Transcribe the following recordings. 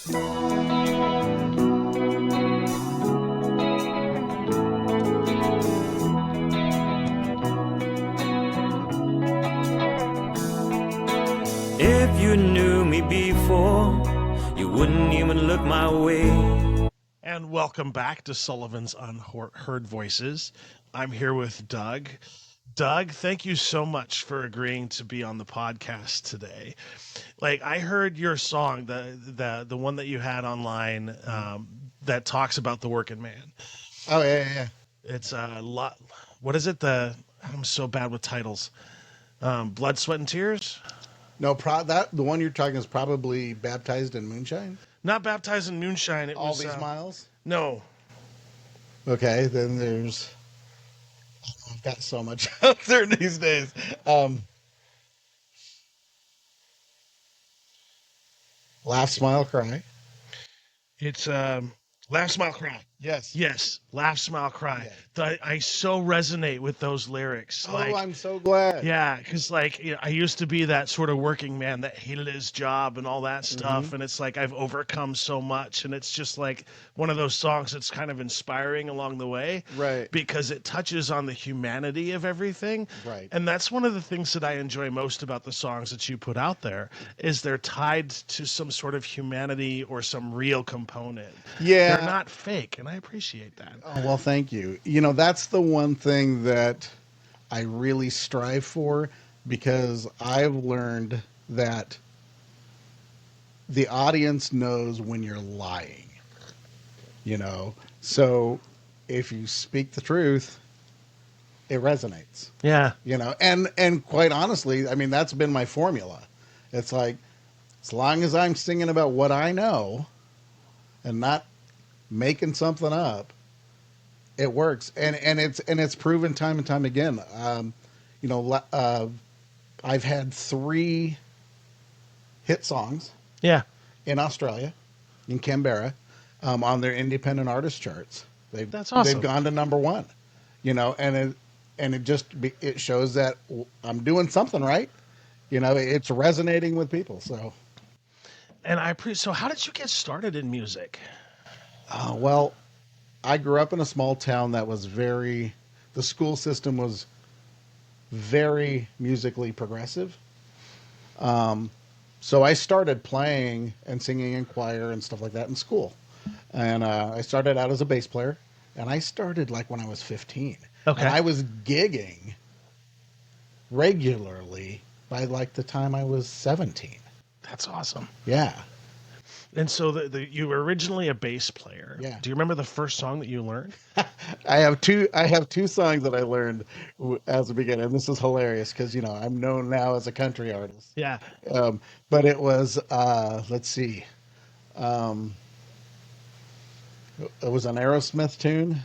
If you knew me before, you wouldn't even look my way. And welcome back to Sullivan's Unheard Voices. I'm here with Doug. Doug, thank you so much for agreeing to be on the podcast today. Like, I heard your song, the one that you had online, that talks about the working man. Oh yeah. It's a lot. What is it? I'm so bad with titles. Blood, Sweat, and Tears. No, the one you're talking is probably Baptized in Moonshine. Not Baptized in Moonshine. It All was These Miles. No. Okay, then there's. I've got so much out there these days. Laugh, Smile, Cry. It's Laugh, Smile, Cry. Yes. Laugh, Smile, Cry. Yeah. I so resonate with those lyrics. Oh, I'm so glad. Yeah, because I used to be that sort of working man that hated his job and all that stuff. And it's like I've overcome so much. And it's just like one of those songs that's kind of inspiring along the way. Right. Because it touches on the humanity of everything. Right. And that's one of the things that I enjoy most about the songs that you put out there is they're tied to some sort of humanity or some real component. Yeah. They're not fake. And I appreciate that. Oh, well, thank you. You know, that's the one thing that I really strive for, because I've learned that the audience knows when you're lying, you know? So if you speak the truth, it resonates. Yeah. You know, and quite honestly, I mean, that's been my formula. It's like, as long as I'm singing about what I know and not making something up, it works. And it's proven time and time again. You know, I've had 3 hit songs. Yeah. In Australia, in Canberra, on their independent artist charts. That's awesome. They've gone to #1, you know, and it shows that I'm doing something right. You know, it's resonating with people. So, and so how did you get started in music? Well, I grew up in a small town that was the school system was very musically progressive. So I started playing and singing in choir and stuff like that in school. And I started out as a bass player, and I started like when I was 15. Okay. And I was gigging regularly by like the time I was 17. That's awesome. Yeah. And so you were originally a bass player. Yeah. Do you remember the first song that you learned? I have two songs that I learned as a beginner, and this is hilarious because, you know, I'm known now as a country artist. Yeah. But it was, let's see. It was an Aerosmith tune.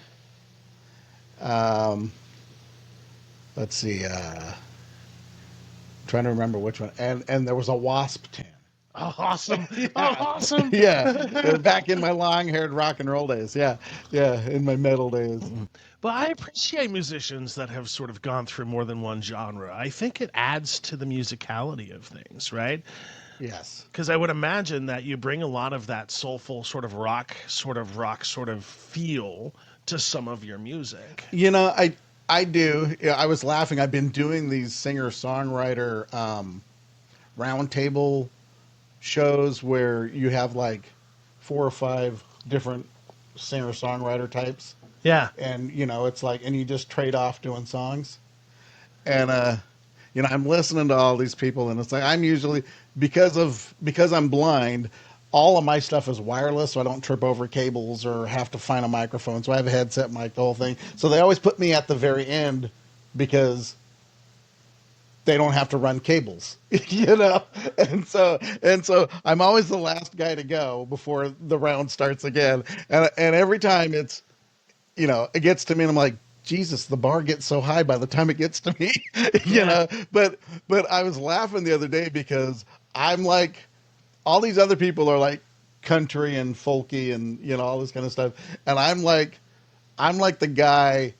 Let's see. Trying to remember which one. And there was a Wasp tune. Oh, awesome. Yeah. Oh, awesome. Yeah. Back in my long-haired rock and roll days. Yeah. Yeah. In my metal days. But I appreciate musicians that have sort of gone through more than one genre. I think it adds to the musicality of things, right? Yes. Because I would imagine that you bring a lot of that soulful sort of rock feel to some of your music. You know, I do. Yeah, I was laughing. I've been doing these singer-songwriter roundtable shows where you have like 4 or 5 different singer-songwriter types. Yeah. And, you know, it's like, and you just trade off doing songs. And, you know, I'm listening to all these people, and it's like, I'm usually, because I'm blind, all of my stuff is wireless, so I don't trip over cables or have to find a microphone. So I have a headset mic, the whole thing. So they always put me at the very end because they don't have to run cables, you know? And so I'm always the last guy to go before the round starts again. And every time it's, you know, it gets to me and I'm like, Jesus, the bar gets so high by the time it gets to me, you know? But I was laughing the other day because I'm like, all these other people are like country and folky and, you know, all this kind of stuff. And I'm like the guy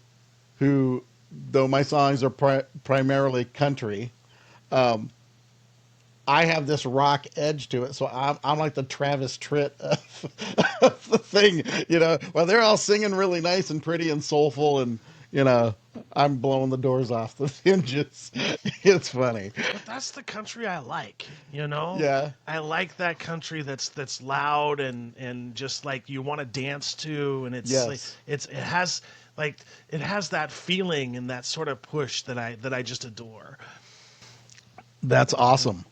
who, though my songs are primarily country, I have this rock edge to it, so I'm like the Travis Tritt of the thing, you know. Well, they're all singing really nice and pretty and soulful, and you know, I'm blowing the doors off the hinges. It's funny. But that's the country I like, you know? Yeah. I like that country that's loud and just like you want to dance to, and it's like Yes. it has that feeling and that sort of push that I just adore. That's awesome.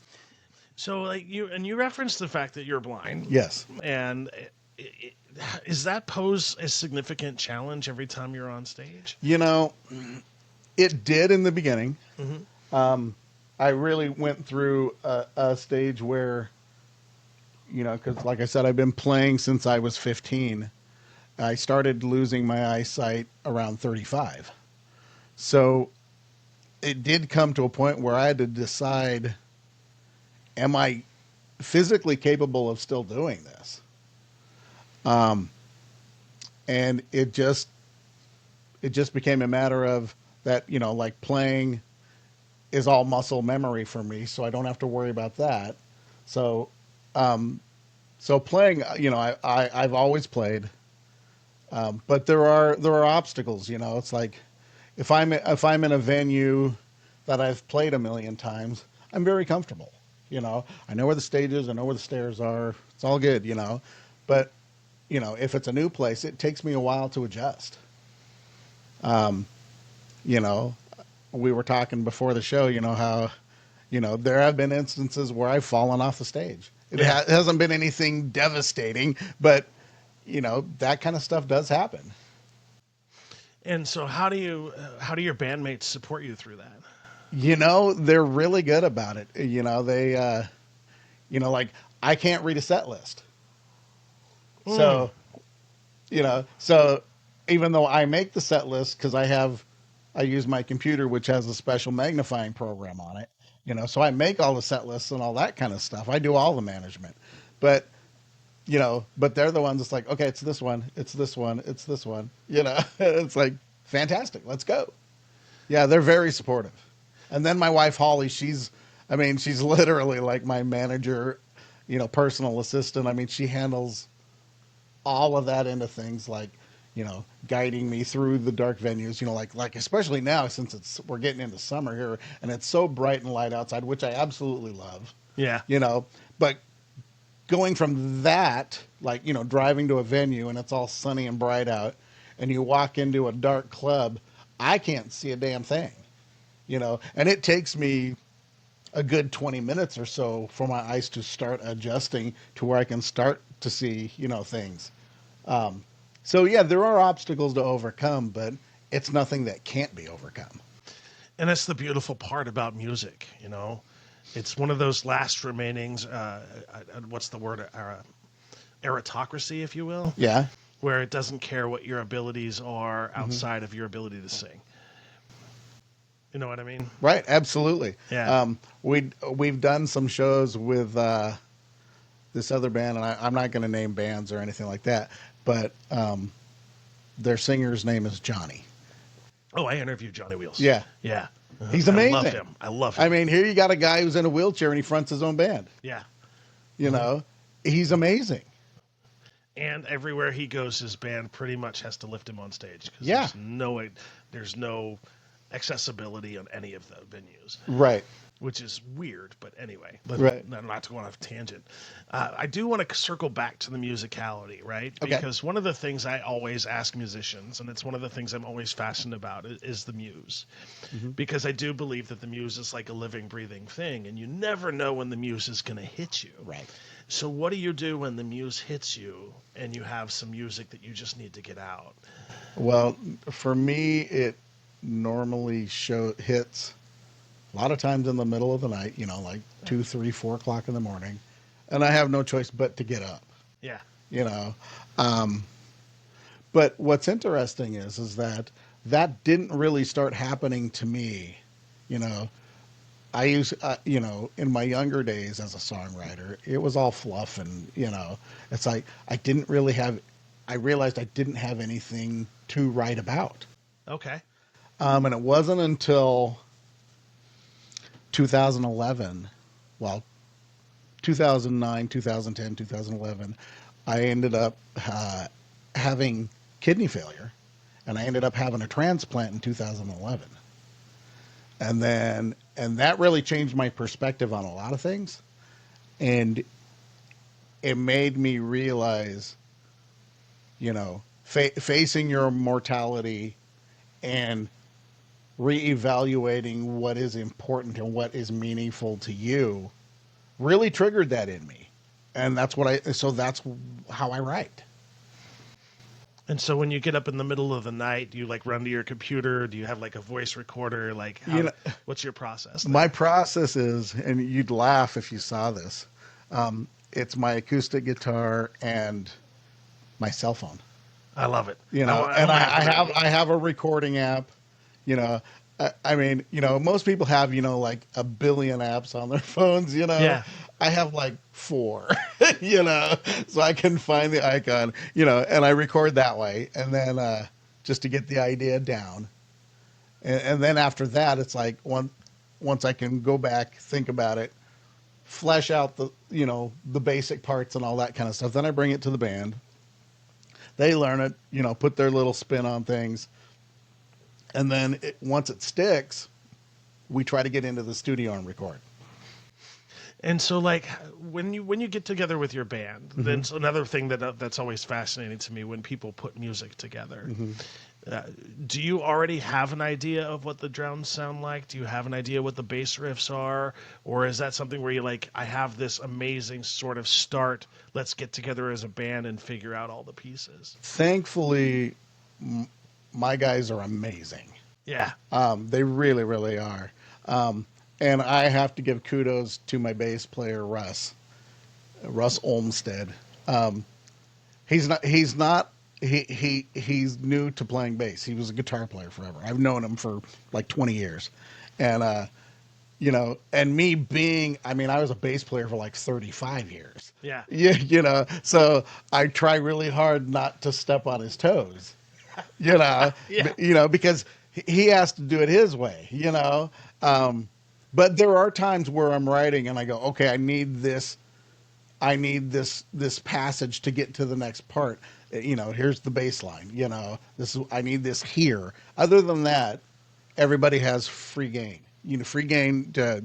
So like you referenced the fact that you're blind, Yes. and is that pose a significant challenge every time you're on stage? You know, it did in the beginning. I really went through a stage where, you know, because like I said, I've been playing since I was 15. I started losing my eyesight around 35. So it did come to a point where I had to decide, am I physically capable of still doing this? And it just became a matter of that, you know, like playing is all muscle memory for me, so I don't have to worry about that. So, so playing, you know, I've always played, but there are obstacles. You know, it's like if I'm in a venue that I've played a million times, I'm very comfortable. You know, I know where the stage is, I know where the stairs are. It's all good. You know, but you know, if it's a new place, it takes me a while to adjust. You know, we were talking before the show, you know, how, you know, there have been instances where I've fallen off the stage. It hasn't been anything devastating, but, you know, that kind of stuff does happen. And so how do your bandmates support you through that? You know, they're really good about it. You know, you know, like I can't read a set list. So, you know, so even though I make the set list because I use my computer, which has a special magnifying program on it, you know, so I make all the set lists and all that kind of stuff. I do all the management, but, you know, but they're the ones that's like, okay, it's this one, it's this one, it's this one, you know, it's like, fantastic, let's go. Yeah, they're very supportive. And then my wife, Holly, I mean, she's literally like my manager, you know, personal assistant. I mean, she handles all of that into things like, you know, guiding me through the dark venues, you know, like especially now since we're getting into summer here and it's so bright and light outside, which I absolutely love, Yeah. you know, but going from that, like, you know, driving to a venue and it's all sunny and bright out and you walk into a dark club, I can't see a damn thing, you know, and it takes me a good 20 minutes or so for my eyes to start adjusting to where I can start to see, you know, things. So yeah, there are obstacles to overcome, but it's nothing that can't be overcome. And that's the beautiful part about music, you know. It's one of those last remainings. What's the word? Aristocracy, if you will, Yeah. where it doesn't care what your abilities are outside of your ability to sing. You know what I mean? Right. Absolutely. Yeah. We've done some shows with this other band, and I'm not going to name bands or anything like that, but their singer's name is Johnny. Oh, I interviewed Johnny Wheels. Yeah. Yeah. He's amazing. I love him. I love him. I mean, here you got a guy who's in a wheelchair and he fronts his own band. Yeah. You know, he's amazing. And everywhere he goes, his band pretty much has to lift him on stage because Yeah. there's no accessibility on any of the venues, Right. which is weird. But anyway, Right. not to go on a tangent. I do want to circle back to the musicality, right? Okay. Because one of the things I always ask musicians, and it's one of the things I'm always fascinated about, is the muse. Because I do believe that the muse is like a living, breathing thing, and you never know when the muse is going to hit you. Right. So what do you do when the muse hits you and you have some music that you just need to get out? Well, for me, it normally hits a lot of times in the middle of the night, you know, like 2, 3, 4 o'clock in the morning, and I have no choice but to get up, Yeah. you know. But what's interesting is that didn't really start happening to me, you know. You know, in my younger days as a songwriter, it was all fluff and, you know, it's like I realized I didn't have anything to write about. Okay. And it wasn't until 2011, well, 2009, 2010, 2011, I ended up having kidney failure, and I ended up having a transplant in 2011. And that really changed my perspective on a lot of things. And it made me realize, facing your mortality and reevaluating what is important and what is meaningful to you really triggered that in me. And that's how I write. And so when you get up in the middle of the night, do you like run to your computer? Do you have like a voice recorder? Like, what's your process there? My process is, and you'd laugh if you saw this, it's my acoustic guitar and my cell phone. I love it. I have a recording app. I mean, most people have, like a billion apps on their phones, Yeah. I have like 4, so I can find the icon, and I record that way. And then, just to get the idea down. And then after that, it's like once I can go back, think about it, flesh out the basic parts and all that kind of stuff. Then I bring it to the band. They learn it, put their little spin on things. And then once it sticks, we try to get into the studio and record. And so, like, when you get together with your band, then another thing that's always fascinating to me when people put music together. Do you already have an idea of what the drums sound like? Do you have an idea what the bass riffs are? Or is that something where you like, I have this amazing sort of start, let's get together as a band and figure out all the pieces? Thankfully, my guys are amazing. Yeah. They really, really are. And I have to give kudos to my bass player, Russ Olmsted. He's new to playing bass. He was a guitar player forever. I've known him for like 20 years. And, and me being, I was a bass player for like 35 years. Yeah. Yeah, so I try really hard not to step on his toes, Yeah. Because he has to do it his way, but there are times where I'm writing and I go, okay, I need this passage to get to the next part. Here's the bass line, I need this here. Other than that, everybody has free game, free game to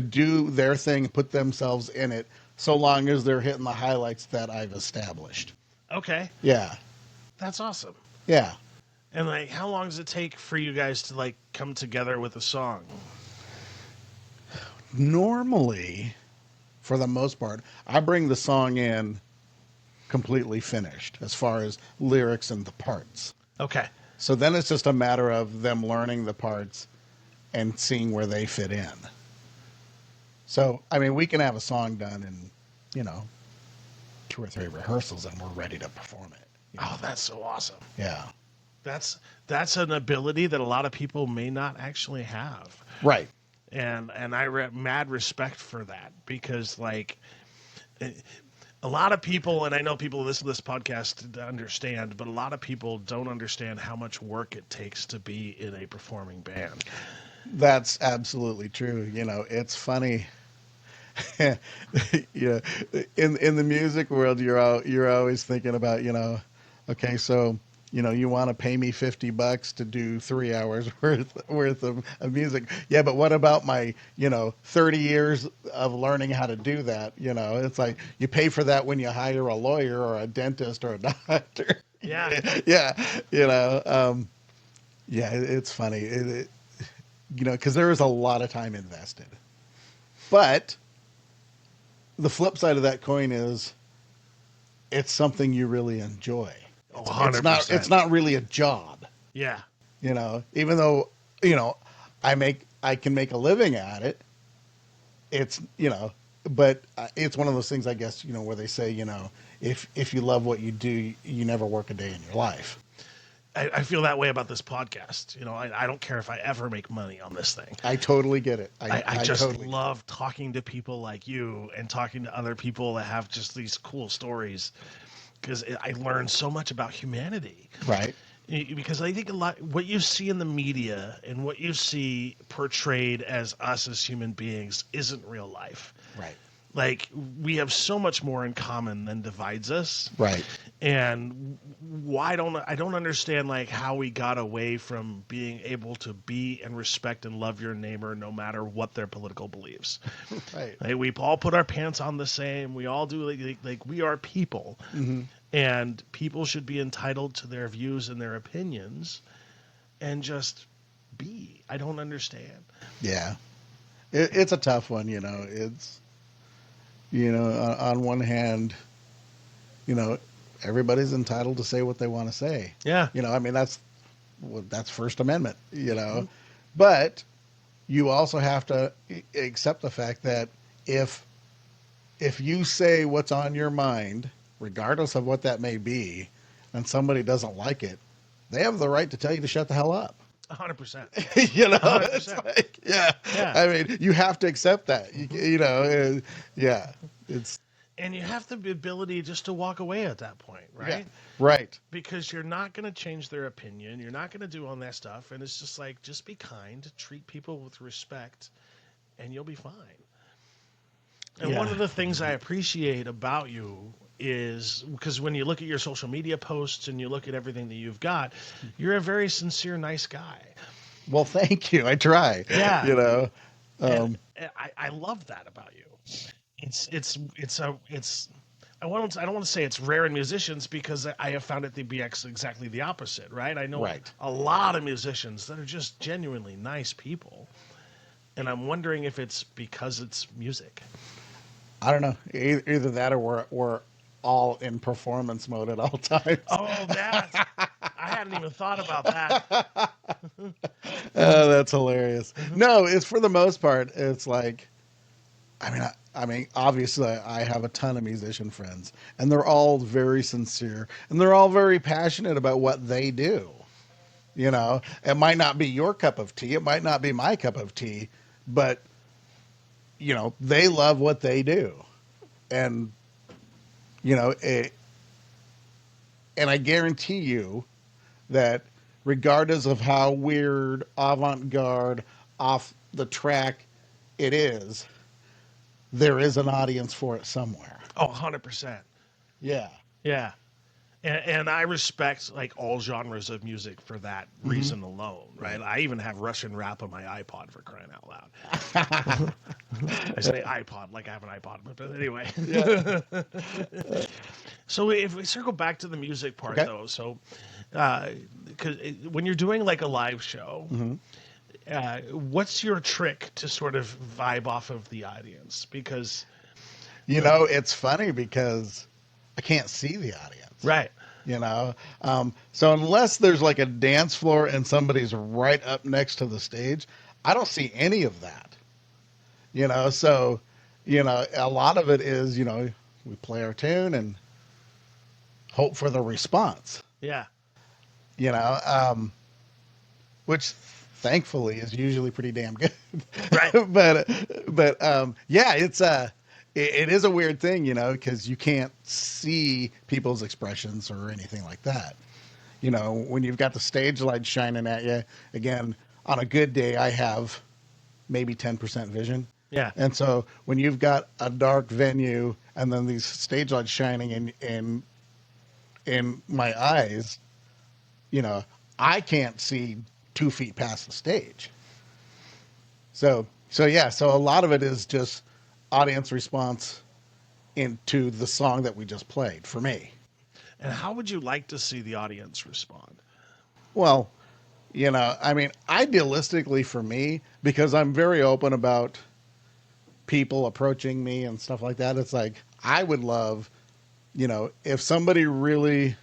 do their thing, put themselves in it, so long as they're hitting the highlights that I've established. Okay. Yeah. That's awesome. Yeah. And like, how long does it take for you guys to like come together with a song? Normally, for the most part, I bring the song in completely finished as far as lyrics and the parts. Okay. So then it's just a matter of them learning the parts and seeing where they fit in. So, we can have a song done in, 2 or 3 rehearsals and we're ready to perform it. Oh, that's so awesome. Yeah. That's an ability that a lot of people may not actually have. Right. And I mad respect for that, because like a lot of people, and I know people listen to this podcast to understand, but a lot of people don't understand how much work it takes to be in a performing band. That's absolutely true. It's funny. In the music world, you're always thinking about, okay, so you want to pay me $50 to do 3 hours worth of music. Yeah, but what about my 30 years of learning how to do that? It's like you pay for that when you hire a lawyer or a dentist or a doctor. Yeah. Yeah. It's funny. Because there is a lot of time invested. But the flip side of that coin is it's something you really enjoy. Oh, 100%. It's not really a job. Yeah. Even though, I can make a living at it. It's, but it's one of those things, I guess, where they say, if you love what you do, you never work a day in your life. I feel that way about this podcast. I don't care if I ever make money on this thing. I totally get it. I just totally love talking to people like you and talking to other people that have just these cool stories, because I learn so much about humanity. Right. Because I think a lot what you see in the media and what you see portrayed as us as human beings isn't real life. Right. Like we have so much more in common than divides us. Right. And why don't I don't understand like how we got away from being able to be and respect and love your neighbor no matter what their political beliefs. Right. Like, we all put our pants on the same. We all do like we are people. Mm-hmm. And people should be entitled to their views and their opinions and just be. I don't understand. Yeah. It's a tough one, you know. It's, you know, on one hand, you know, everybody's entitled to say what they want to say. Yeah. You know, I mean, that's First Amendment, you know. But you also have to accept the fact that if you say what's on your mind, regardless of what that may be, and somebody doesn't like it, they have the right to tell you to shut the hell up. 100%. You know, 100%. it's like, yeah. Yeah. I mean, you have to accept that. You know, yeah. It's And you have the ability just to walk away at that point, right? yeah, right. Because you're not going to change their opinion. You're not going to do all that stuff. And it's just like, just be kind, treat people with respect, and you'll be fine. And one Yeah. of the things I appreciate about you is because when you look at your social media posts and you look at everything that you've got, you're a very sincere, nice guy. Well, thank you. I try. Yeah. You know. And I love that about you. I don't want to say it's rare in musicians because I have found it to be exactly the opposite, right? I know Right. a lot of musicians that are just genuinely nice people. And I'm wondering if it's because it's music. I don't know. Either that or we're all in performance mode at all times. Oh, that. I hadn't even thought about that. Oh, that's hilarious. No, it's for the most part. It's like, I mean, obviously, I have a ton of musician friends, and they're all very sincere, and they're all very passionate about what they do. You know, it might not be your cup of tea, it might not be my cup of tea, but you know, they love what they do, and you know, and I guarantee you that regardless of how weird, avant-garde, off the track it is, there is an audience for it somewhere. Oh, 100%. Yeah. Yeah. And I respect like all genres of music for that reason alone, right? I even have Russian rap on my iPod for crying out loud. I say iPod like I have an iPod, but anyway. Yeah. So if we circle back to the music part, Okay. though, so because when you're doing like a live show, what's your trick to sort of vibe off of the audience? Because You know, it's funny because I can't see the audience. right, You know, so unless there's like a dance floor and somebody's right up next to the stage, I don't see any of that. You know, so you know, a lot of it is, you know, we play our tune and hope for the response. yeah, You know, which thankfully is usually pretty damn good. right, but yeah, it is a weird thing, you know, because you can't see people's expressions or anything like that. You know, when you've got the stage light shining at you, again, on a good day, I have maybe 10% vision. yeah. And so when you've got a dark venue and then these stage lights shining in my eyes, you know, I can't see 2 feet past the stage. So yeah, so a lot of it is just audience response into the song that we just played for me. And how would you like to see the audience respond? Well, you know, I mean, idealistically for me, because I'm very open about people approaching me and stuff like that, it's like I would love, you know, if somebody really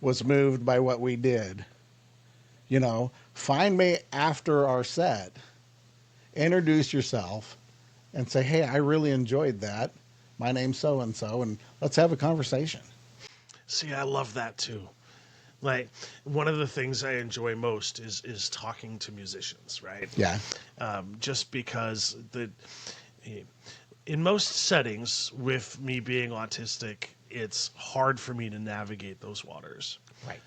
was moved by what we did, you know, find me after our set, introduce yourself, and say, hey, I really enjoyed that. My name's so-and-so, and let's have a conversation. See, I love that too. Like one of the things I enjoy most is talking to musicians, right? Yeah. Just because in most settings, with me being autistic, it's hard for me to navigate those waters. Right.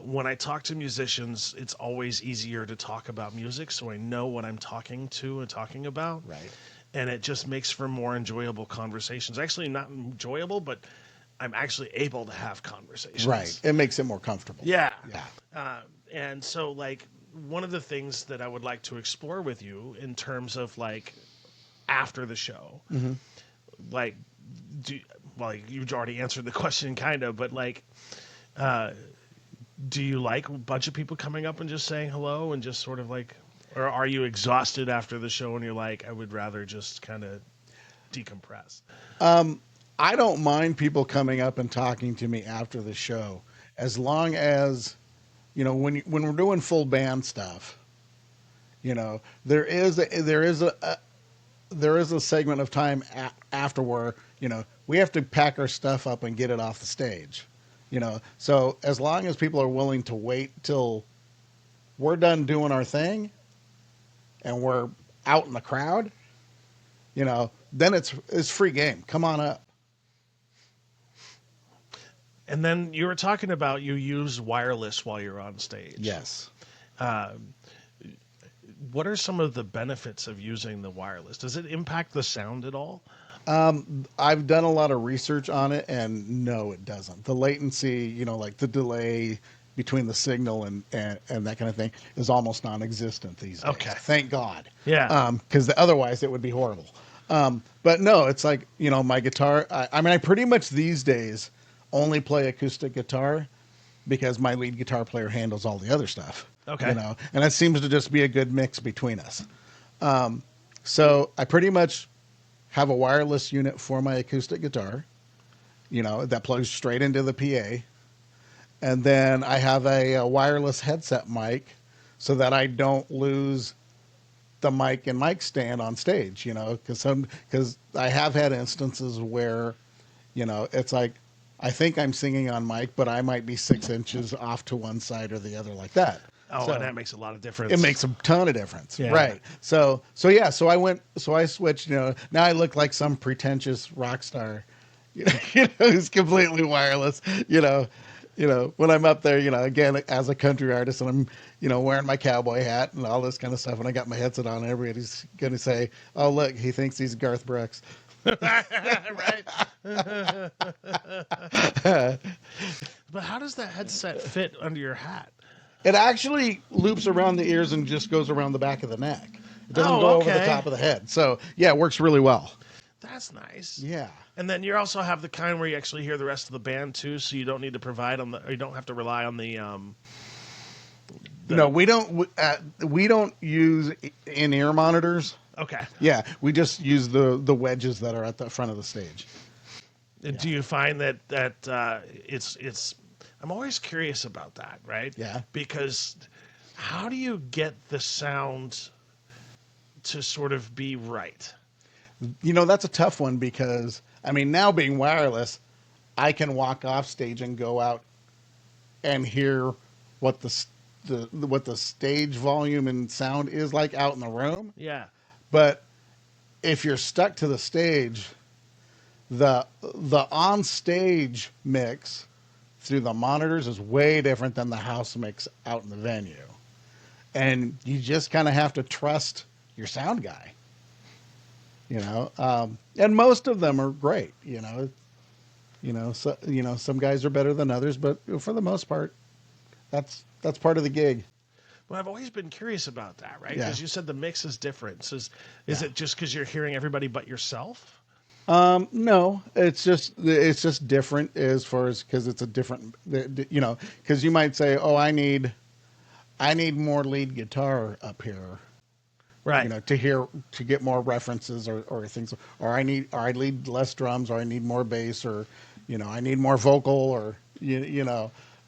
when I talk to musicians, it's always easier to talk about music, so I know what I'm talking to and talking about. Right. And it just makes for more enjoyable conversations. Actually, not enjoyable, but I'm actually able to have conversations. Right. It makes it more comfortable. Yeah. Yeah. And so, like, one of the things that I would like to explore with you in terms of, like, after the show, like, well, you've already answered the question, kind of, but, like, do you like a bunch of people coming up and just saying hello and just sort of like, or are you exhausted after the show and you're like, I would rather just kind of decompress? I don't mind people coming up and talking to me after the show, as long as, when we're doing full band stuff, there is a segment of time after where, we have to pack our stuff up and get it off the stage. So as long as people are willing to wait till we're done doing our thing and we're out in the crowd, then it's free game. Come on up. And then you were talking about you use wireless while you're on stage. Yes. What are some of the benefits of using the wireless? Does it impact the sound at all? I've done a lot of research on it, and no, it doesn't. The latency, like the delay between the signal and that kind of thing is almost non-existent these days. Okay. Thank God. Yeah. Because otherwise it would be horrible. But no, it's like, my guitar, I pretty much these days only play acoustic guitar because my lead guitar player handles all the other stuff. Okay. And it seems to just be a good mix between us. So I pretty much have a wireless unit for my acoustic guitar, that plugs straight into the PA. And then I have a wireless headset mic so that I don't lose the mic and mic stand on stage, because I have had instances where, it's like, I think I'm singing on mic, but I might be 6 inches off to one side or the other like that. Oh, So and that makes a lot of difference. it makes a ton of difference. Yeah. Right. So I switched, now I look like some pretentious rock star, who's completely wireless, when I'm up there, again, as a country artist and I'm, wearing my cowboy hat and all this kind of stuff. And I got my headset on and everybody's going to say, oh, look, he thinks he's Garth Brooks. Right. But how does that headset fit under your hat? It actually loops around the ears and just goes around the back of the neck. It doesn't go over the top of the head. So, yeah, it works really well. That's nice. Yeah. And then you also have the kind where you actually hear the rest of the band too, so you don't need to you don't have to rely on the No, we don't use in-ear monitors. Okay. Yeah, we just use the wedges that are at the front of the stage. Do you find that it's I'm always curious about that, right? Yeah. Because how do you get the sound to sort of be right? That's a tough one because, now being wireless, I can walk off stage and go out and hear what the stage volume and sound is like out in the room. Yeah. But if you're stuck to the stage, the on-stage mix through the monitors is way different than the house mix out in the venue. And you just kind of have to trust your sound guy. And most of them are great, some guys are better than others, but for the most part, that's part of the gig. Well, I've always been curious about that, right? Yeah. Because you said the mix is different. So is it just because you're hearing everybody but yourself? No, it's just different as far as, because it's a different, because you might say, oh, I need more lead guitar up here. Right. To get more references or things, or I need less drums, or I need more bass, or, I need more vocal, or,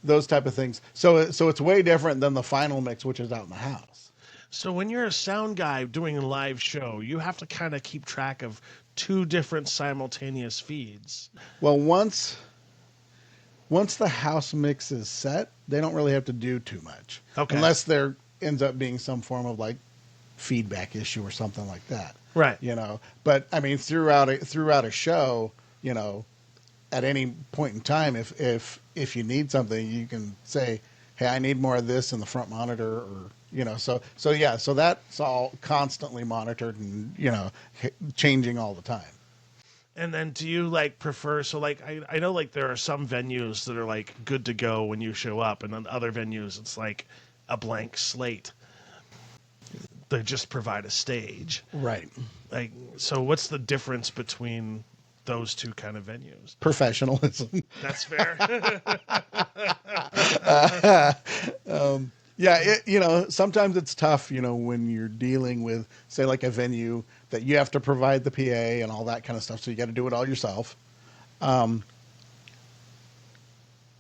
those type of things. So it's way different than the final mix, which is out in the house. So when you're a sound guy doing a live show, you have to kind of keep track of two different simultaneous feeds. Well, once the house mix is set, they don't really have to do too much. Okay. Unless there ends up being some form of like feedback issue or something like that. Right. But throughout a show, at any point in time, if you need something, you can say, hey, I need more of this in the front monitor, or so that's all constantly monitored and changing all the time. And then do you like prefer, so like I know like there are some venues that are like good to go when you show up, and then other venues it's like a blank slate. They just provide a stage. Right. Like, so what's the difference between those two kind of venues? Professionalism. That's fair. Yeah, sometimes it's tough, when you're dealing with, say, like a venue that you have to provide the PA and all that kind of stuff, so you got to do it all yourself.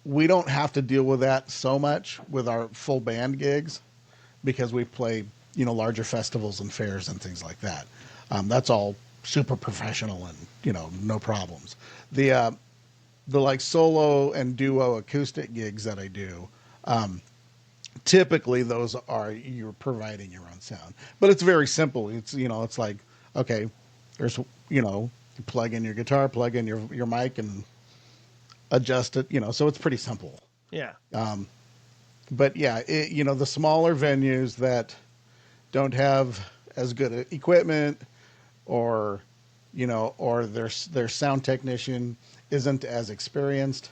We don't have to deal with that so much with our full band gigs because we play, larger festivals and fairs and things like that. That's all super professional and, no problems. The like solo and duo acoustic gigs that I do, typically those are you're providing your own sound, but it's very simple. It's it's like, okay, there's you plug in your guitar, plug in your mic, and adjust it. So it's pretty simple. Yeah. But yeah, the smaller venues that don't have as good equipment, or or their sound technician isn't as experienced,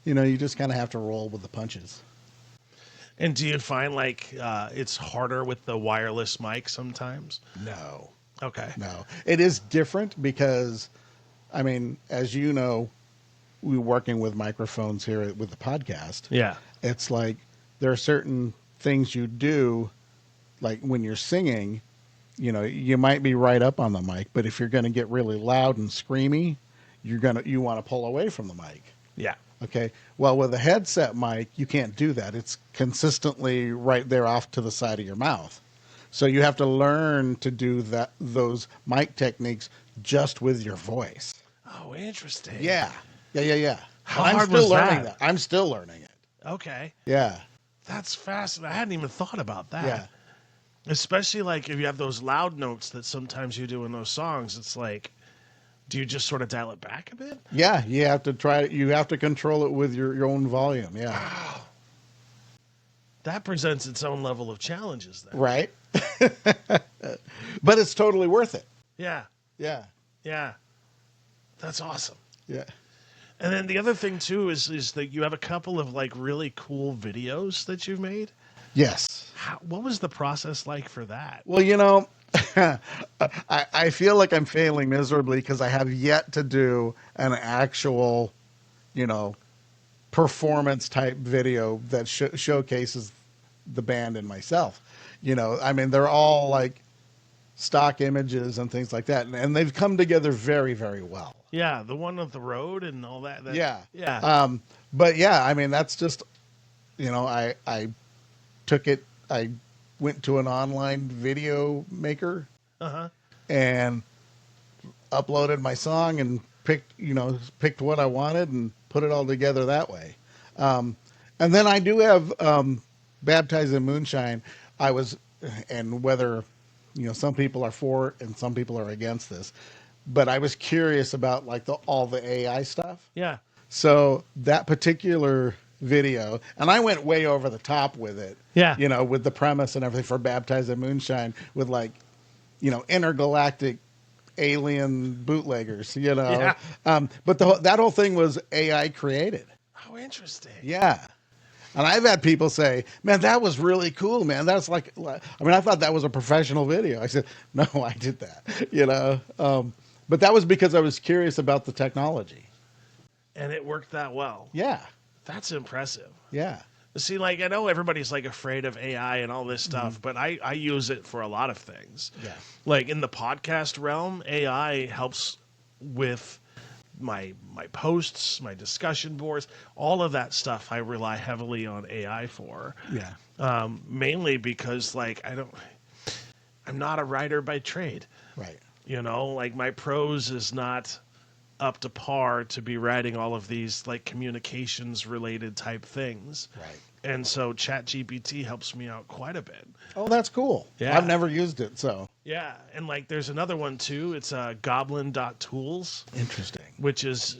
you just kind of have to roll with the punches. And do you find like it's harder with the wireless mic sometimes? No. Okay. No. It is different because, I mean, as you know, we're working with microphones here with the podcast. Yeah. It's like there are certain things you do, like when you're singing, you might be right up on the mic, but if you're going to get really loud and screamy, you want to pull away from the mic. Yeah. Okay. Well, with a headset mic, you can't do that. It's consistently right there off to the side of your mouth. So you have to learn to do those mic techniques just with your voice. Oh, interesting. Yeah. Yeah. How I'm hard still was learning that? I'm still learning it. Okay. Yeah. That's fascinating. I hadn't even thought about that. Yeah. Especially like if you have those loud notes that sometimes you do in those songs, it's like, do you just sort of dial it back a bit? Yeah. You have to you have to control it with your own volume. Yeah. Wow. That presents its own level of challenges then. Right. But it's totally worth it. Yeah. Yeah. Yeah. That's awesome. Yeah. And then the other thing too is that you have a couple of like really cool videos that you've made. Yes. What was the process like for that? Well, I feel like I'm failing miserably because I have yet to do an actual, performance type video that showcases the band and myself. I mean, they're all like stock images and things like that, and they've come together very, very well. Yeah, the one of the road and all that. Yeah. Yeah. But yeah, I mean, that's just, I took it, I went to an online video maker and uploaded my song and picked what I wanted and put it all together that way. And then I do have Baptized in Moonshine. And whether, some people are for and some people are against this, but I was curious about like all the AI stuff. Yeah. So that particular video, and I went way over the top with it. Yeah. With the premise and everything for Baptized in Moonshine with like, intergalactic alien bootleggers, Yeah. But that whole thing was AI created. Oh, interesting. Yeah. And I've had people say, man, that was really cool, man. That's like, I mean, I thought that was a professional video. I said, no, I did that, but that was because I was curious about the technology. And it worked that well. Yeah. That's impressive. Yeah. See, like, I know everybody's like afraid of AI and all this stuff, but I use it for a lot of things. Yeah. Like in the podcast realm, AI helps with my posts, my discussion boards, all of that stuff I rely heavily on AI for. Yeah. Mainly because like I'm not a writer by trade. Right. Like my prose is not up to par to be writing all of these like communications related type things. Right. And so ChatGPT helps me out quite a bit. Oh, that's cool. Yeah. I've never used it, so. Yeah. And like there's another one too. It's goblin.tools. Interesting. Which is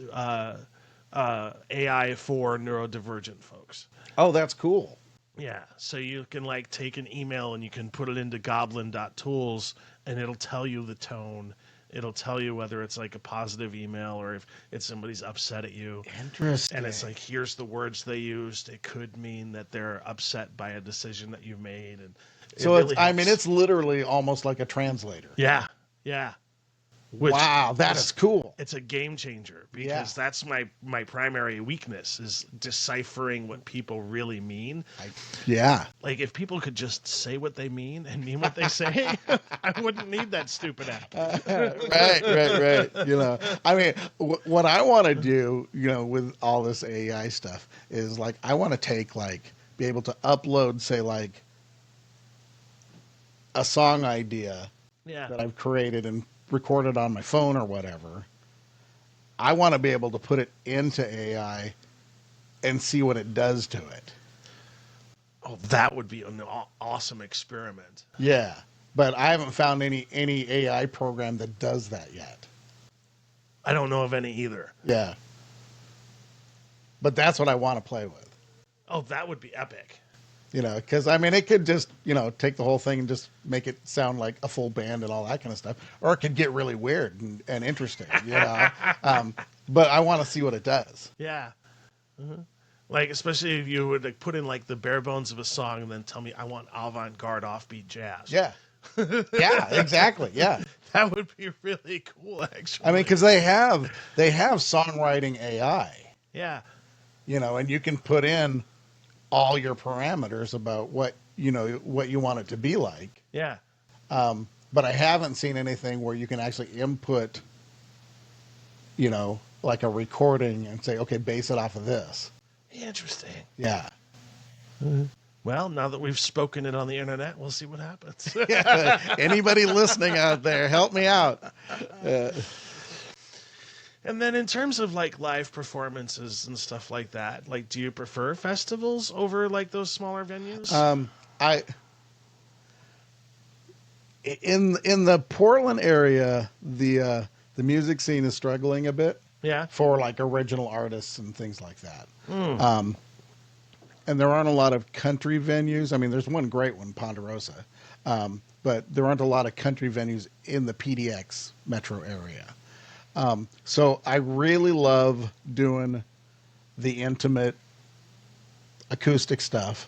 AI for neurodivergent folks. Oh, that's cool. Yeah, so you can like take an email and you can put it into goblin.tools and it'll tell you the tone. It'll tell you whether it's like a positive email or if it's somebody's upset at you. Interesting. And it's like, here's the words they used. It could mean that they're upset by a decision that you made. And So it's literally almost like a translator. yeah, yeah. Wow, that is cool. It's a game changer because that's my primary weakness is deciphering what people really mean. Like if people could just say what they mean and mean what they say, I wouldn't need that stupid app. Right. You know, I mean, what I want to do, you know, with all this AI stuff is like I want to take like be able to upload, say, like a song idea that I've created and recorded on my phone or whatever. I want to be able to put it into AI and see what it does to it. Oh, that would be an awesome experiment. Yeah, but I haven't found any AI program that does that yet. I don't know of any either. Yeah, but that's what I want to play with. Oh, that would be epic. You know, because I mean, it could just, you know, take the whole thing and just make it sound like a full band and all that kind of stuff, or it could get really weird and interesting. You know, but I want to see what it does. Yeah. Mm-hmm. Like, especially if you would like, put in like the bare bones of a song and then tell me I want avant-garde offbeat jazz. Yeah. Yeah, exactly. Yeah. That would be really cool, actually. I mean, because they have songwriting AI. Yeah. You know, and you can put in all your parameters about what you want it to be like. Yeah. But I haven't seen anything where you can actually input, you know, like a recording and say, okay, base it off of this. Interesting. Yeah. Mm-hmm. Well, now that we've spoken it on the internet, we'll see what happens. Anybody listening out there, help me out. And then in terms of like live performances and stuff like that, like do you prefer festivals over like those smaller venues? In the Portland area, the music scene is struggling a bit. Yeah. For like original artists and things like that. And there aren't a lot of country venues. I mean, there's one great one, Ponderosa. But there aren't a lot of country venues in the PDX metro area. So I really love doing the intimate acoustic stuff,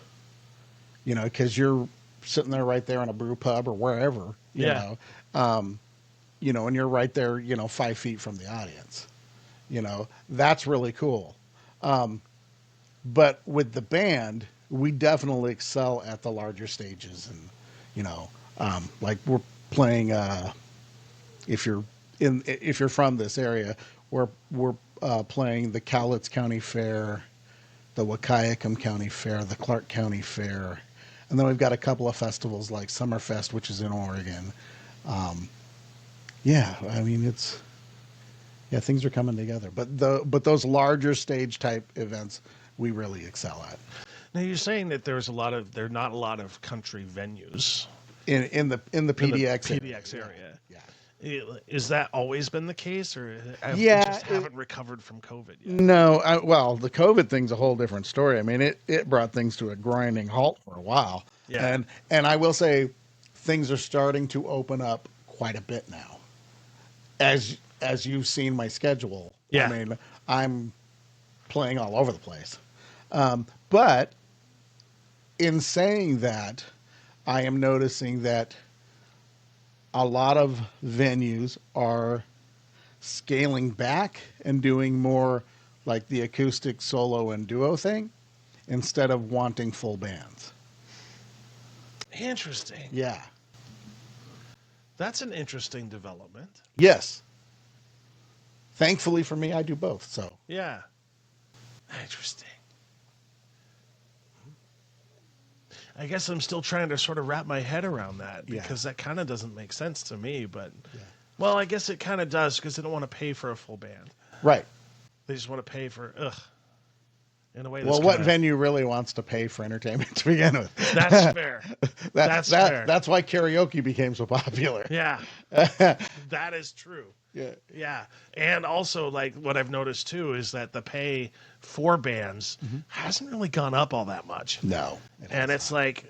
you know, because you're sitting there right there in a brew pub or wherever, you know, and you're right there, you know, 5 feet from the audience, you know, that's really cool. But with the band, we definitely excel at the larger stages and, you know, like we're playing, if you're from this area, we're playing the Cowlitz County Fair, the Wahkiakum County Fair, the Clark County Fair, and then we've got a couple of festivals like Summerfest, which is in Oregon. I mean things are coming together. But those larger stage type events, we really excel at. Now you're saying that there are not a lot of country venues in the PDX area. Yeah. Is that always been the case, or just haven't recovered from COVID yet? No, the COVID thing's a whole different story. I mean, it brought things to a grinding halt for a while. Yeah. And I will say things are starting to open up quite a bit now. As you've seen my schedule. Yeah. I mean, I'm playing all over the place. But in saying that, I am noticing that a lot of venues are scaling back and doing more like the acoustic solo and duo thing instead of wanting full bands. Interesting. Yeah. That's an interesting development. Yes. Thankfully for me, I do both. So yeah. Interesting. I guess I'm still trying to sort of wrap my head around that because that kind of doesn't make sense to me. But, well, I guess it kind of does because they don't want to pay for a full band. Right. They just want to pay for, in a way. Well, what venue really wants to pay for entertainment to begin with? That's fair. That's fair. That's why karaoke became so popular. Yeah. That is true. Yeah. Yeah. And also, like, what I've noticed too is that the pay for bands hasn't really gone up all that much. No. And it's like,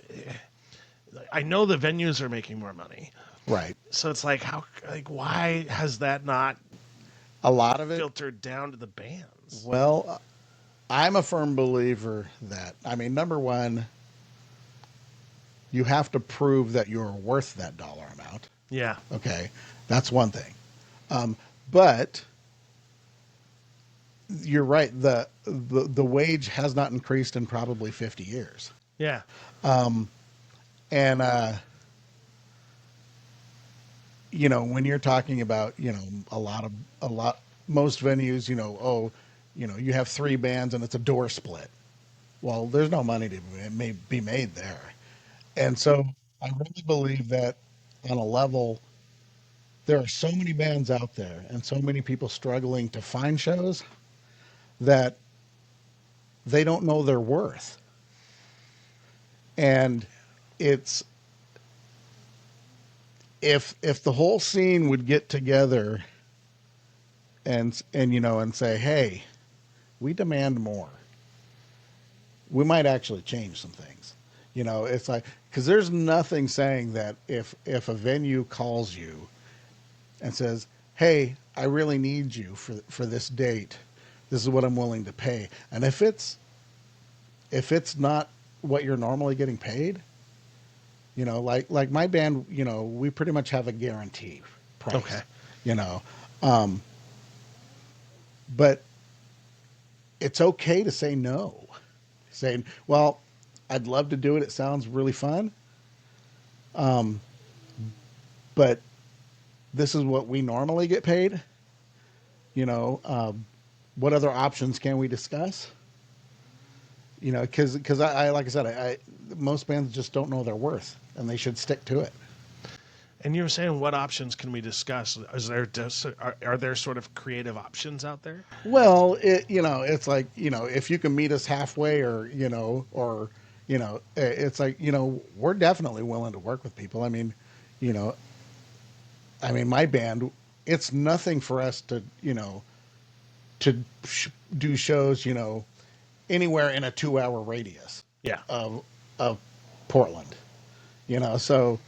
I know the venues are making more money. Right. So it's like, why has that not A lot of it. filtered down to the bands? Well, I'm a firm believer that, I mean, number one, you have to prove that you're worth that dollar amount. Yeah. Okay. That's one thing. But you're right. The wage has not increased in probably 50 years. Yeah. And, when you're talking about, most venues, you have three bands and it's a door split. Well, there's no money to be made there. And so I really believe that on a level, there are so many bands out there and so many people struggling to find shows that they don't know their worth. And it's, if the whole scene would get together and say, hey, we demand more, we might actually change some things. It's like, because there's nothing saying that if a venue calls you and says, hey, I really need you for this date, this is what I'm willing to pay. And if it's not what you're normally getting paid, like my band, we pretty much have a guarantee price. Okay. But it's okay to say no. Saying, well, I'd love to do it. It sounds really fun. But this is what we normally get paid. What other options can we discuss? Because I like I said, most bands just don't know their worth, and they should stick to it. And you were saying, what options can we discuss? Are there sort of creative options out there? Well, it's like, if you can meet us halfway, or it's like, we're definitely willing to work with people. I mean, my band, it's nothing for us to do shows, anywhere in a 2-hour radius. Yeah. Of Portland, so,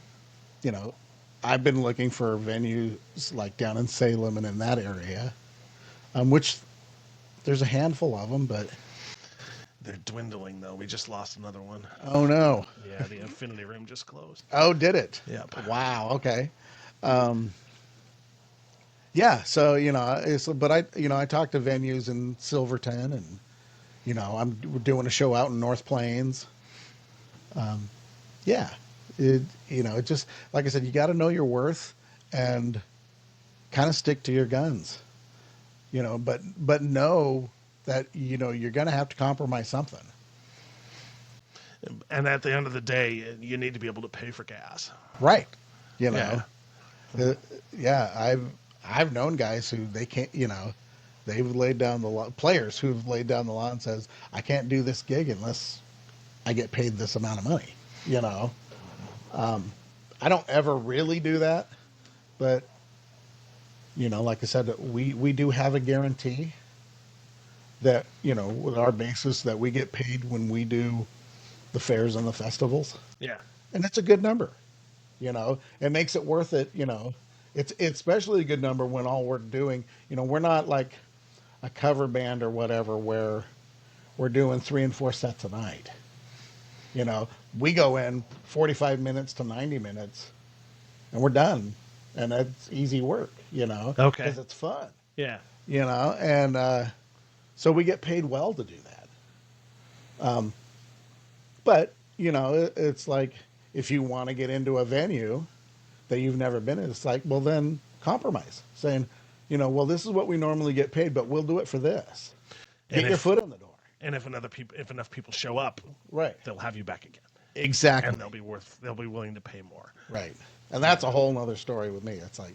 I've been looking for venues like down in Salem and in that area, which there's a handful of them, but they're dwindling, though. We just lost another one. Oh no. Yeah, the Infinity Room just closed. Oh, did it? Yep. Wow. Okay. Yeah. So but I talked to venues in Silverton, and we're doing a show out in North Plains. Yeah. It just, like I said, you got to know your worth and kind of stick to your guns. But know that you're going to have to compromise something. And at the end of the day, you need to be able to pay for gas. Right. Yeah. I've known guys who they can't, they've laid down the law, players who've laid down the law and says, I can't do this gig unless I get paid this amount of money. I don't ever really do that, but like I said, we do have a guarantee that, with our basis, that we get paid when we do the fairs and the festivals. Yeah. And it's a good number, it makes it worth it. It's especially a good number when all we're doing, we're not like a cover band or whatever, where we're doing 3 and 4 sets a night. We go in 45 minutes to 90 minutes and we're done. And that's easy work, Okay. because it's fun, Yeah. and so we get paid well to do that. But, it's like, if you want to get into a venue that you've never been in, it's like, well, then compromise, saying, well, this is what we normally get paid, but we'll do it for this. Get your foot in the door. And if enough people show up, right, they'll have you back again. Exactly. And they'll be willing to pay more. Right. And that's a whole nother story with me. It's like,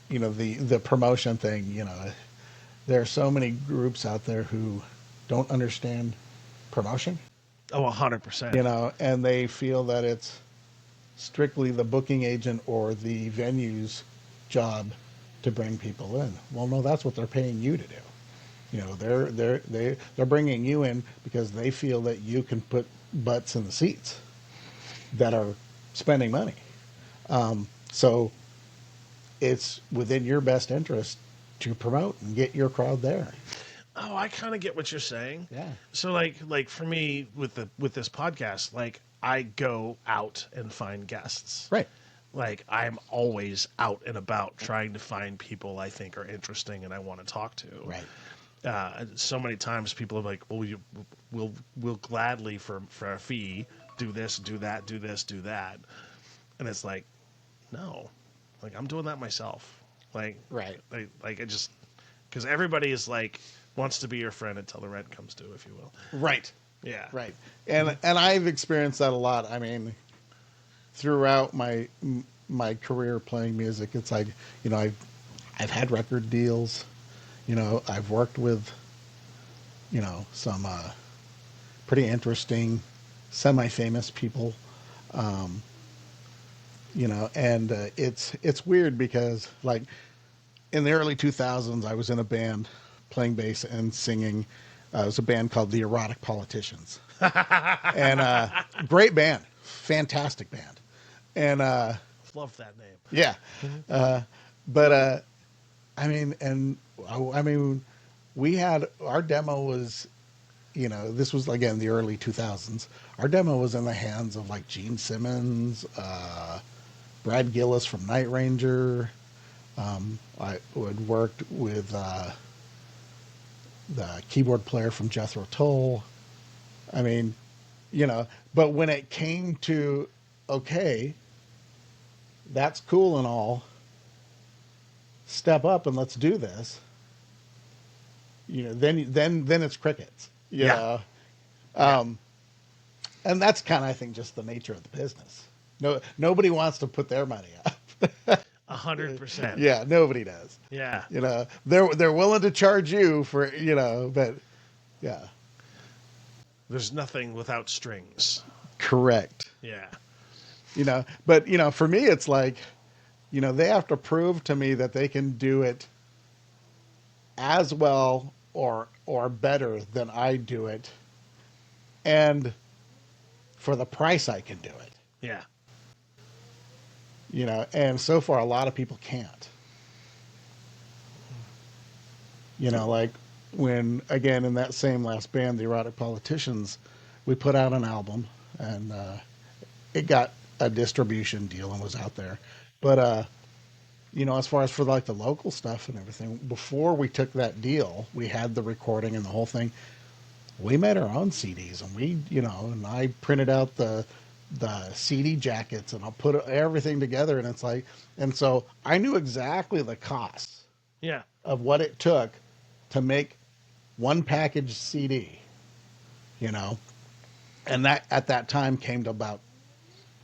the promotion thing, there are so many groups out there who don't understand promotion. Oh, 100%. And they feel that it's strictly the booking agent or the venue's job to bring people in. Well, no, that's what they're paying you to do. You know, they're bringing you in because they feel that you can put butts in the seats that are spending money. So it's within your best interest to promote and get your crowd there. Oh, I kind of get what you're saying. Yeah. So like for me with this podcast, like I go out and find guests. Right. Like I'm always out and about trying to find people I think are interesting and I want to talk to. Right. So many times people are like, "Well, we'll gladly for a fee do this, do that, do this, do that," and it's like, no, like I'm doing that myself. Like, Right. like it just because everybody is like wants to be your friend until the rent comes due, if you will. Right. Yeah. Right. And I've experienced that a lot. I mean, throughout my career playing music, it's like, you know, I've had record deals. You know, I've worked with, you know, some pretty interesting, semi-famous people. You know, and it's weird because, like, in the early 2000s, I was in a band playing bass and singing. It was a band called the Erotic Politicians. And great band, fantastic band. And Love that name. yeah, but I mean, we had our demo was, you know, this was again the early 2000s. Our demo was in the hands of like Gene Simmons, Brad Gillis from Night Ranger. I had worked with the keyboard player from Jethro Tull. I mean, you know, but when it came to, okay, that's cool and all, step up and let's do this. You know, then it's crickets. You know? And that's kind of, I think, just the nature of the business. Nobody wants to put their money up. 100%. Yeah, nobody does. Yeah. You know, they're willing to charge you for, you know, but yeah. There's nothing without strings. Correct. Yeah. You know, but, you know, for me, it's like, you know, they have to prove to me that they can do it as well or better than I do it, and for the price I can do it. Yeah. You know, and so far a lot of people can't. You know, like when, again, in that same last band, the Erotic Politicians, we put out an album, and it got a distribution deal and was out there. But you know, as far as for like the local stuff and everything, before we took that deal, we had the recording and the whole thing. We made our own CDs, and we, you know, and I printed out the CD jackets, and I'll put everything together, and it's like, and so I knew exactly the cost Yeah. of what it took to make one packaged CD, you know, and that at that time came to about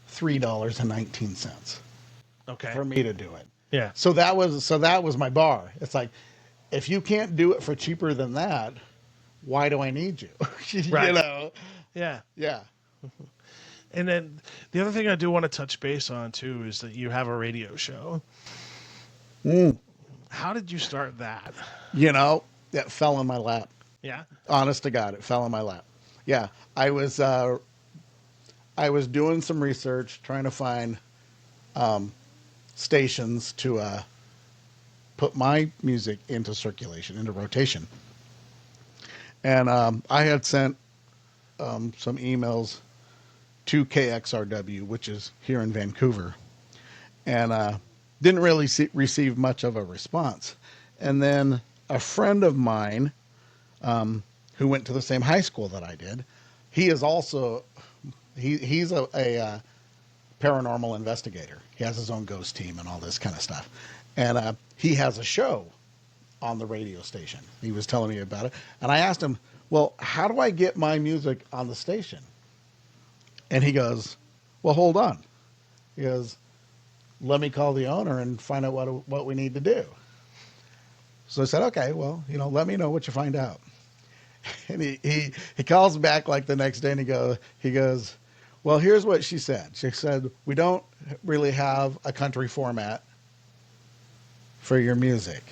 $3.19 Okay. for me to do it. Yeah. So that was my bar. It's like, if you can't do it for cheaper than that, why do I need you? Right. You know? Yeah. Yeah. And then the other thing I do want to touch base on too is that you have a radio show. How did you start that? You know, it fell in my lap. Yeah. Honest to God, it fell in my lap. Yeah. I was doing some research trying to find stations to put my music into circulation, into rotation. And I had sent some emails to KXRW, which is here in Vancouver, and didn't really receive much of a response. And then a friend of mine who went to the same high school that I did, he is also, he's a paranormal investigator. He has his own ghost team and all this kind of stuff. And he has a show on the radio station. He was telling me about it. And I asked him, well, how do I get my music on the station? And he goes, well, hold on. He goes, let me call the owner and find out what we need to do. So I said, okay, well, you know, let me know what you find out. And he calls back like the next day, and he goes, well, here's what she said. She said, we don't really have a country format for your music.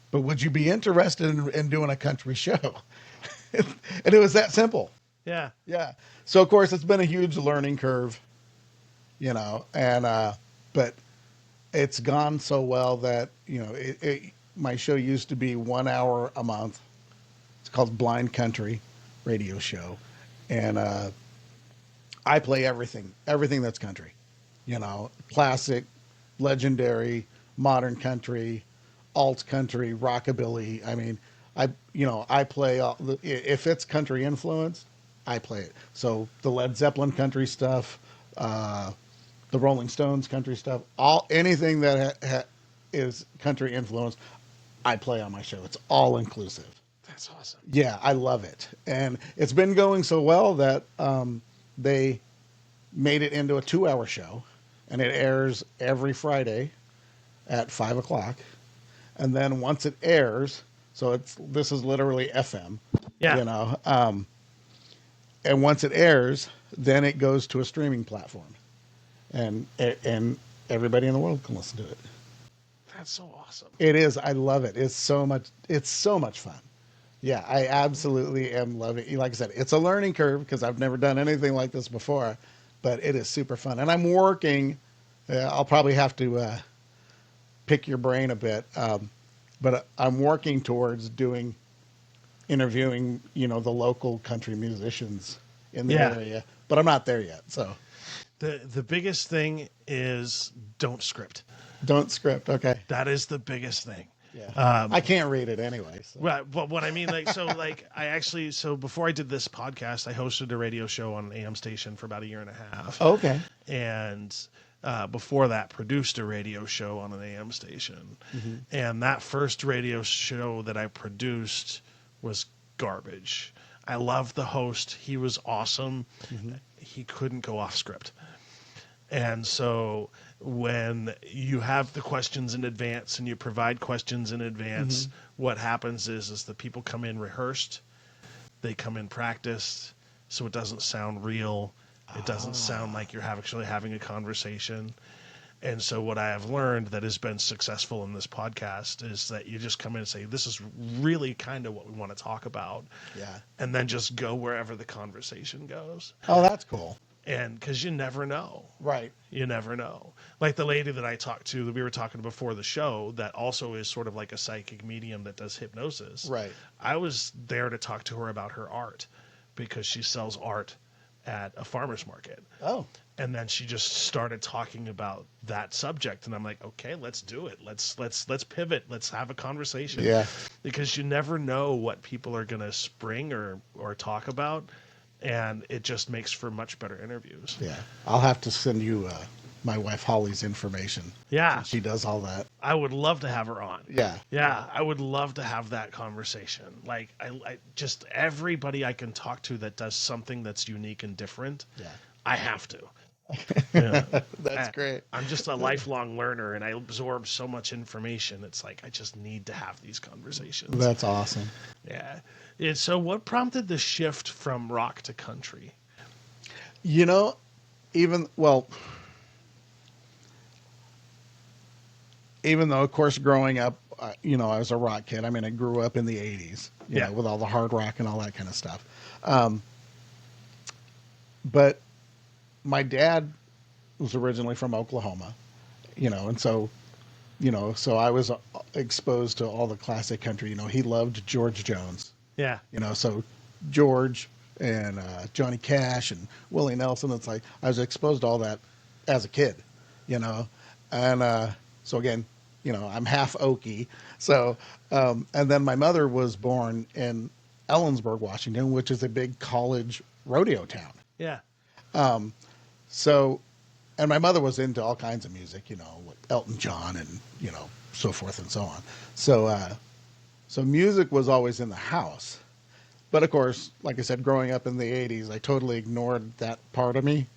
But would you be interested in doing a country show? And it was that simple. Yeah. Yeah. So of course it's been a huge learning curve, and but it's gone so well that my show used to be 1 hour a month. It's called Blind Country Radio Show, and I play everything that's country, classic, legendary, modern country, alt country, rockabilly. I mean, I play if it's country influenced, I play it. So the Led Zeppelin country stuff, the Rolling Stones country stuff, anything that is country influenced, I play on my show. It's all inclusive. That's awesome. Yeah, I love it, and it's been going so well that they made it into a 2 hour show, and it airs every Friday at 5 o'clock. And then once it airs, so this is literally FM, Yeah. And once it airs, then it goes to a streaming platform, and everybody in the world can listen to it. That's so awesome. It is. I love it. It's so much fun. Yeah, I absolutely am loving it. Like I said, it's a learning curve because I've never done anything like this before, but it is super fun. And I'm working. I'll probably have to pick your brain a bit, but I'm working towards interviewing, the local country musicians in the area. But I'm not there yet. So the biggest thing is don't script. don't script. Okay. That is the biggest thing. Yeah. I can't read it anyway. So. Well, but what I mean, so before I did this podcast, I hosted a radio show on an AM station for about a year and a half. Okay. And before that, produced a radio show on an AM station. Mm-hmm. And that first radio show that I produced was garbage. I loved the host. He was awesome. Mm-hmm. He couldn't go off script. And so when you have the questions in advance and you provide questions in advance, what happens is the people come in rehearsed, they come in practiced, so it doesn't sound real. It doesn't sound like you're actually having a conversation. And so what I have learned that has been successful in this podcast is that you just come in and say, this is really kind of what we want to talk about. Yeah. And then just go wherever the conversation goes. Oh, that's cool. And because you never know. Right. You never know. Like the lady that I talked to, that we were talking before the show, that also is sort of like a psychic medium that does hypnosis. Right. I was there to talk to her about her art because she sells art at a farmer's market. Oh. And then she just started talking about that subject, and I'm like, okay, let's do it. Let's pivot. Let's have a conversation. Yeah. Because you never know what people are gonna spring or talk about, and it just makes for much better interviews. Yeah. I'll have to send you my wife Holly's information. Yeah. She does all that. I would love to have her on. Yeah. Yeah, I would love to have that conversation. Like, I just everybody I can talk to that does something that's unique and different. Yeah. I have to. Yeah. That's great. I'm just a lifelong learner, and I absorb so much information. It's like I just need to have these conversations. That's awesome. Yeah. So what prompted the shift from rock to country? Even though, of course, growing up, I was a rock kid. I mean, I grew up in the 80s, with all the hard rock and all that kind of stuff. But my dad was originally from Oklahoma, and so, so I was exposed to all the classic country. He loved George Jones. Yeah. So George and Johnny Cash and Willie Nelson. It's like I was exposed to all that as a kid, and so again, I'm half Okie. So, and then my mother was born in Ellensburg, Washington, which is a big college rodeo town. Yeah. So, and my mother was into all kinds of music, like Elton John and, so forth and so on. So, so music was always in the house. But of course, like I said, growing up in the 80s, I totally ignored that part of me,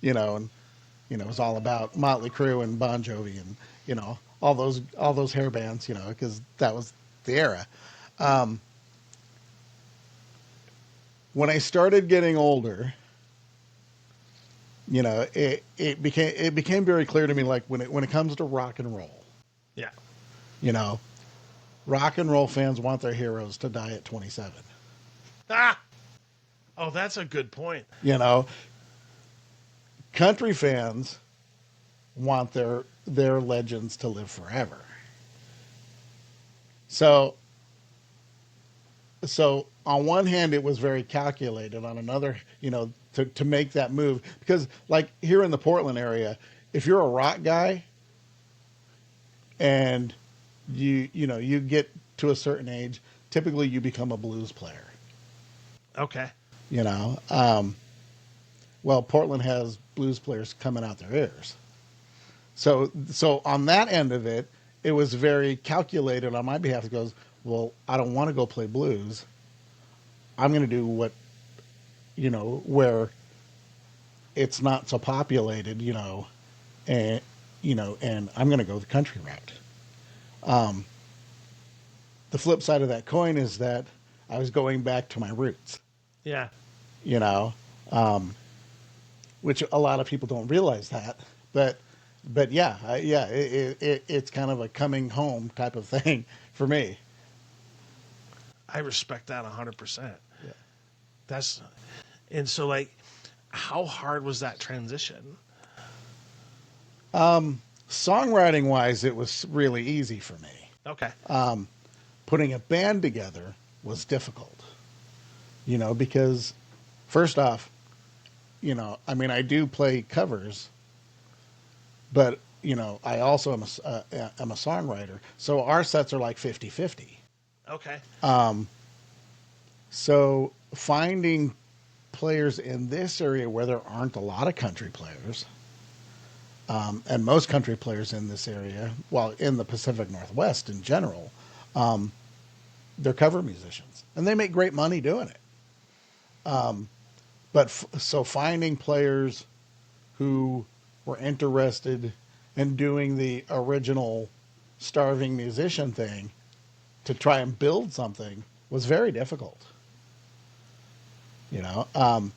and, it was all about Motley Crue and Bon Jovi and, all those hair bands, because that was the era. When I started getting older, it became very clear to me, like when it comes to rock and roll, Yeah. You know, rock and roll fans want their heroes to die at 27. Ah! Oh, that's a good point. You know, country fans want their legends to live forever. So on one hand it was very calculated, on another, to make that move, because like here in the Portland area, if you're a rock guy and you get to a certain age, typically you become a blues player. Okay. you know um, well, Portland has blues players coming out their ears. So on that end of it, it was very calculated on my behalf. It goes, well, I don't want to go play blues. I'm going to do what, where it's not so populated, and and I'm going to go the country route. The flip side of that coin is that I was going back to my roots, Yeah. you know, which a lot of people don't realize that, but yeah, it's kind of a coming home type of thing for me. I respect that 100%. Yeah. That's, and so like, how hard was that transition? Songwriting wise, it was really easy for me. Okay. Putting a band together was difficult, because first off, I mean, I do play covers, but I also am a songwriter. So our sets are like 50-50. Okay. So finding players in this area where there aren't a lot of country players, and most country players in this area, well, in the Pacific Northwest in general, they're cover musicians, and they make great money doing it. So finding players who were interested in doing the original starving musician thing to try and build something was very difficult. And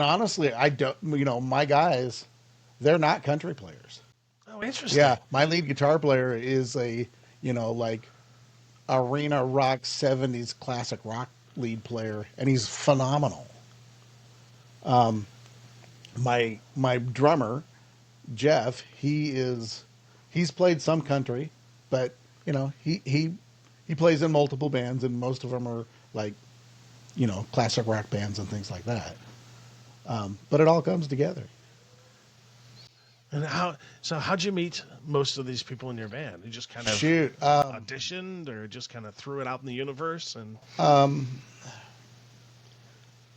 honestly, I don't. My guys, they're not country players. Oh, interesting. Yeah, my lead guitar player is a like arena rock 70s classic rock lead player, and he's phenomenal. My drummer Jeff, he's played some country, but he plays in multiple bands, and most of them are like classic rock bands and things like that. But it all comes together. And how'd you meet most of these people in your band? You just kind of Shoot, auditioned or just kind of threw it out in the universe? And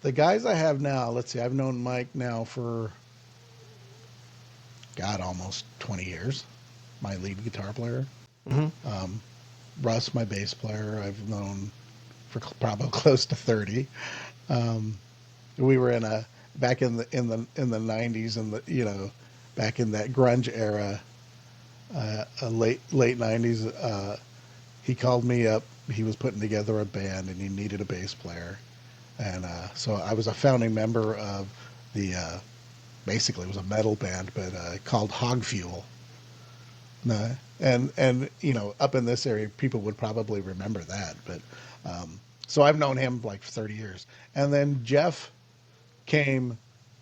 the guys I have now, let's see, I've known Mike now for almost 20 years. My lead guitar player. Russ, my bass player, I've known for probably close to 30. We were back in the 90s, and back in that grunge era, late 90s. He called me up. He was putting together a band, and he needed a bass player, and so I was a founding member of the. Basically, it was a metal band, but called Hog Fuel. And up in this area, people would probably remember that. But so I've known him like 30 years. And then Jeff came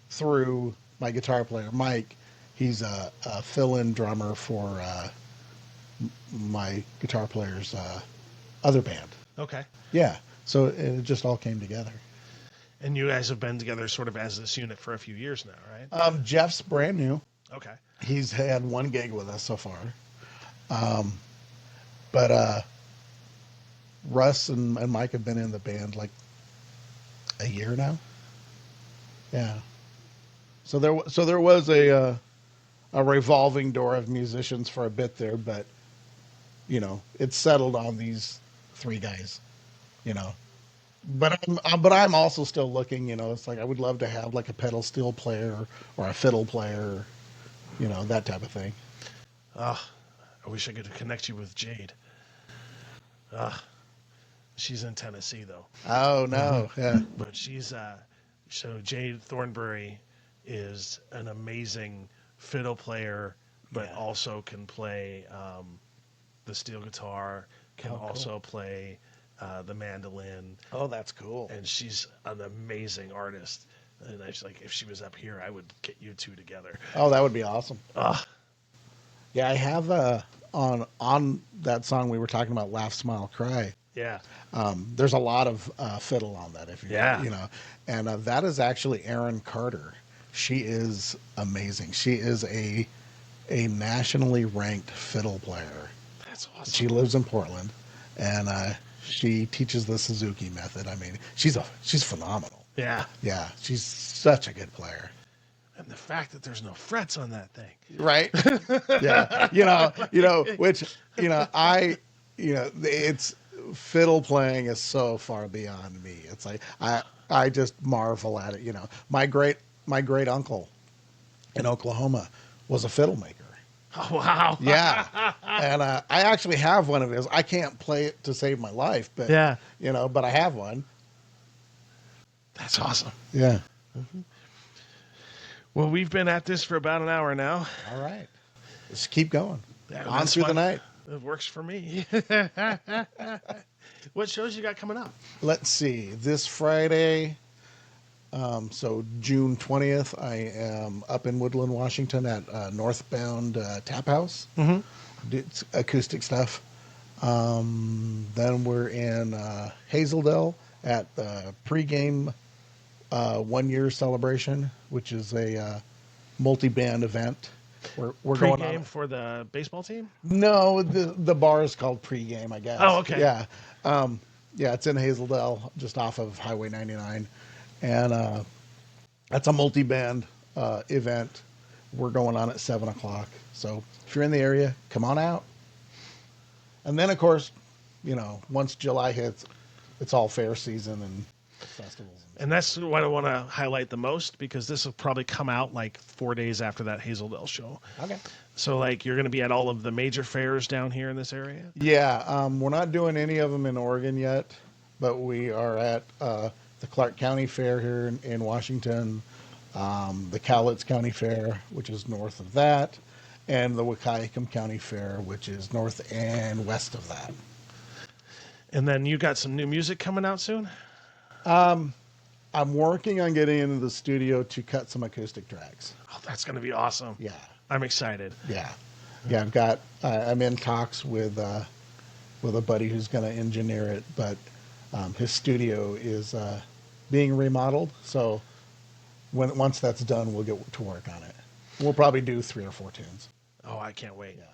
through my guitar player, Mike. He's a fill-in drummer for my guitar player's other band. okay. Yeah. So it just all came together. And you guys have been together sort of as this unit for a few years now, right? Jeff's brand new. Okay. He's had one gig with us so far. But Russ and Mike have been in the band like a year now. Yeah. So there was a revolving door of musicians for a bit there, but it's settled on these three guys. But I'm also still looking. It's like I would love to have like a pedal steel player or a fiddle player, that type of thing. I wish I could connect you with Jade. She's in Tennessee though. Oh no, yeah. But she's so Jade Thornbury is an amazing fiddle player, but Yeah. also can play the steel guitar, can also play the mandolin, Oh, that's cool. and she's an amazing artist. And I was like, if she was up here, I would get you two together. Oh, that would be awesome. Ah, Yeah, I have on that song we were talking about, "Laugh, Smile, Cry." yeah. There's a lot of fiddle on that, if you Yeah. you know, and that is actually Erin Carter. She is amazing. She is a nationally ranked fiddle player. That's awesome. She lives in Portland, and she teaches the Suzuki method. I mean, she's phenomenal. Yeah. Yeah, she's such a good player. And the fact that there's no frets on that thing. Right? Yeah. Which, it's fiddle playing is so far beyond me. It's like I just marvel at it. My great uncle in Oklahoma was a fiddle maker. Oh, wow. Yeah. And I actually have one of his. I can't play it to save my life, but Yeah. but I have one. That's awesome. Yeah. Well, we've been at this for about an hour now. All right. Let's keep going. Yeah, On that's through the fine. night. It works for me. What shows you got coming up? Let's see. This Friday, so June 20th, I am up in Woodland, Washington at Northbound Tap House. Mm-hmm. It's acoustic stuff. Then we're in Hazeldale at the pregame 1-year celebration, which is a multi-band event. We're going Pre-game on. for the baseball team? No, the bar is called Pregame, I guess. Oh, okay. Yeah. Yeah, it's in Hazeldale, just off of Highway 99. And that's a multi-band event. We're going on at 7 o'clock. So if you're in the area, come on out. And then, of course, once July hits, it's all fair season and festivals. And that's what I want to highlight the most, because this will probably come out like 4 days after that Hazeldale show. Okay. So, like, you're going to be at all of the major fairs down here in this area? Yeah, we're not doing any of them in Oregon yet, but we are at the Clark County Fair here in Washington, the Cowlitz County Fair, which is north of that, and the Wahkiakum County Fair, which is north and west of that. And then you got some new music coming out soon? I'm working on getting into the studio to cut some acoustic tracks. Oh, that's going to be awesome. Yeah, I'm excited. yeah. I'm in talks with a buddy who's going to engineer it, but his studio is being remodeled. So once that's done, we'll get to work on it. We'll probably do 3 or 4 tunes. Oh, I can't wait. Yeah.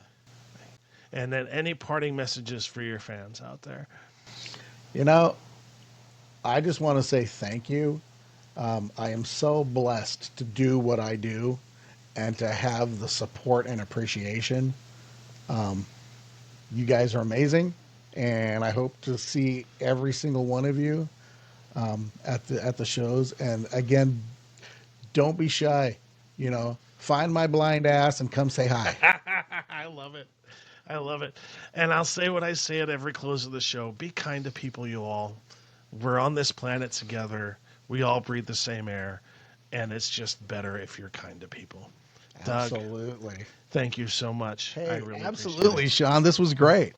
And then any parting messages for your fans out there? I just want to say thank you. I am so blessed to do what I do and to have the support and appreciation. You guys are amazing, and I hope to see every single one of you at the shows. And again, don't be shy. Find my blind ass and come say hi. I love it. I love it. And I'll say what I say at every close of the show. Be kind to people, you all. We're on this planet together. We all breathe the same air. And it's just better if you're kind to people. Doug, Absolutely. thank you so much. I Hey, really absolutely, Sean. This was great.